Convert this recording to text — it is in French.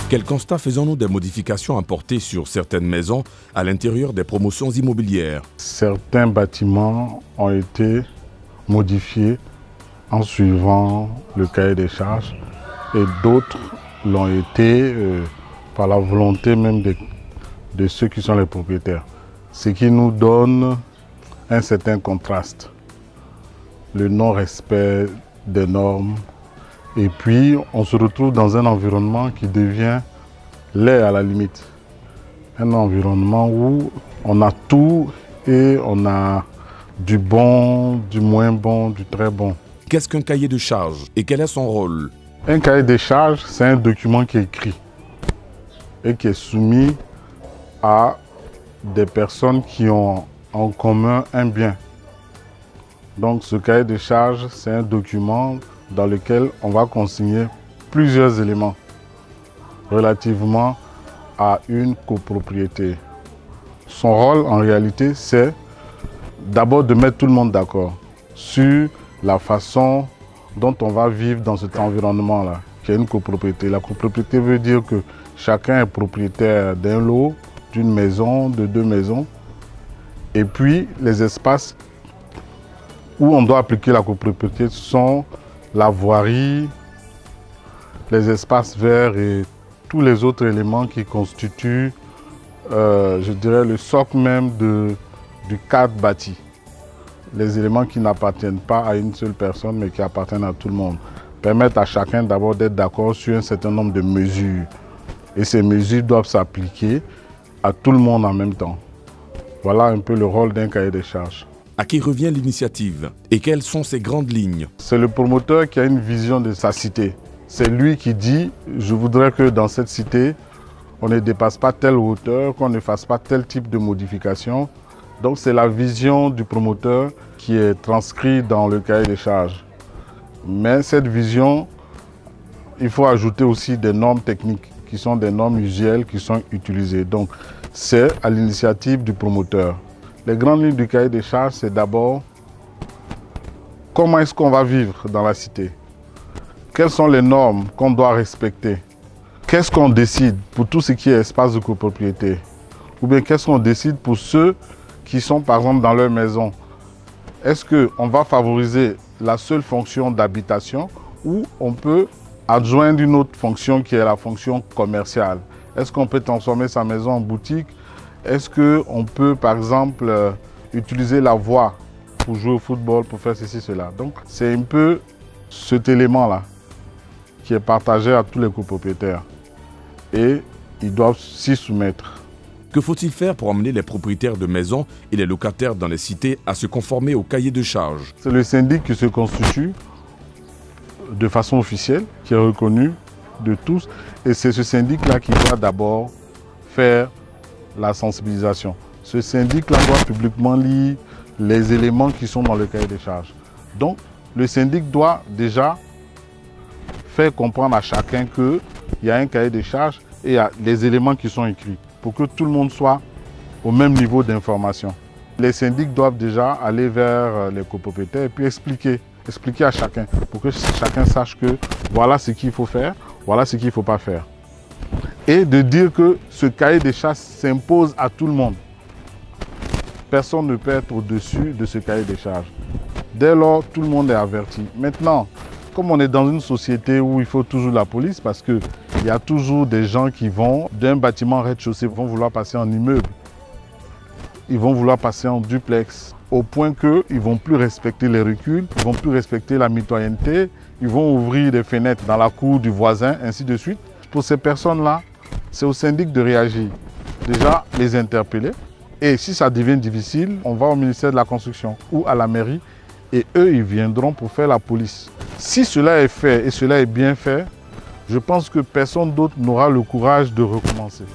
Quel constat faisons-nous des modifications apportées sur certaines maisons à l'intérieur des promotions immobilières? Certains bâtiments ont été modifiés en suivant le cahier des charges et d'autres l'ont été par la volonté même de ceux qui sont les propriétaires. Ce qui nous donne un certain contraste. Le non-respect des normes. Et puis, on se retrouve dans un environnement qui devient laid à la limite. Un environnement où on a tout et on a du bon, du moins bon, du très bon. Qu'est-ce qu'un cahier de charges et quel est son rôle? Un cahier de charges, c'est un document qui est écrit et qui est soumis à des personnes qui ont en commun un bien. Donc ce cahier de charges, c'est un document dans lequel on va consigner plusieurs éléments relativement à une copropriété. Son rôle en réalité, c'est d'abord de mettre tout le monde d'accord sur la façon dont on va vivre dans cet environnement-là, qui est une copropriété. La copropriété veut dire que chacun est propriétaire d'un lot, d'une maison, de deux maisons. Et puis les espaces où on doit appliquer la copropriété sont la voirie, les espaces verts et tous les autres éléments qui constituent, je dirais, le socle même du cadre bâti. Les éléments qui n'appartiennent pas à une seule personne mais qui appartiennent à tout le monde. Permettent à chacun d'abord d'être d'accord sur un certain nombre de mesures. Et ces mesures doivent s'appliquer à tout le monde en même temps. Voilà un peu le rôle d'un cahier des charges. À qui revient l'initiative et quelles sont ses grandes lignes? C'est le promoteur qui a une vision de sa cité. C'est lui qui dit « je voudrais que dans cette cité, on ne dépasse pas telle hauteur, qu'on ne fasse pas tel type de modification ». Donc c'est la vision du promoteur qui est transcrite dans le cahier des charges. Mais cette vision, il faut ajouter aussi des normes techniques qui sont des normes usuelles qui sont utilisées. Donc c'est à l'initiative du promoteur. Les grandes lignes du cahier des charges, c'est d'abord comment est-ce qu'on va vivre dans la cité? Quelles sont les normes qu'on doit respecter? Qu'est-ce qu'on décide pour tout ce qui est espace de copropriété? Ou bien qu'est-ce qu'on décide pour ceux qui sont par exemple dans leur maison? Est-ce qu'on va favoriser la seule fonction d'habitation ou on peut adjoindre une autre fonction qui est la fonction commerciale? Est-ce qu'on peut transformer sa maison en boutique? Est-ce qu'on peut, par exemple, utiliser la voie pour jouer au football, pour faire ceci, cela? Donc, c'est un peu cet élément-là qui est partagé à tous les copropriétaires. Et ils doivent s'y soumettre. Que faut-il faire pour amener les propriétaires de maisons et les locataires dans les cités à se conformer au cahier de charges? C'est le syndic qui se constitue de façon officielle, qui est reconnu de tous. Et c'est ce syndic-là qui doit d'abord faire la sensibilisation. Ce syndic-là doit publiquement lire les éléments qui sont dans le cahier des charges. Donc, le syndic doit déjà faire comprendre à chacun qu'il y a un cahier des charges et il y a les éléments qui sont écrits pour que tout le monde soit au même niveau d'information. Les syndics doivent déjà aller vers les copropriétaires et puis expliquer à chacun pour que chacun sache que voilà ce qu'il faut faire, voilà ce qu'il ne faut pas faire. Et de dire que ce cahier des charges s'impose à tout le monde. Personne ne peut être au-dessus de ce cahier des charges. Dès lors, tout le monde est averti. Maintenant, comme on est dans une société où il faut toujours la police, parce qu'il y a toujours des gens qui vont d'un bâtiment rez-de-chaussée, vont vouloir passer en immeuble. Ils vont vouloir passer en duplex, au point qu'ils ne vont plus respecter les reculs, ils ne vont plus respecter la mitoyenneté, ils vont ouvrir des fenêtres dans la cour du voisin, ainsi de suite. Pour ces personnes-là, c'est au syndic de réagir. Déjà, les interpeller. Et si ça devient difficile, on va au ministère de la Construction ou à la mairie et eux, ils viendront pour faire la police. Si cela est fait et cela est bien fait, je pense que personne d'autre n'aura le courage de recommencer.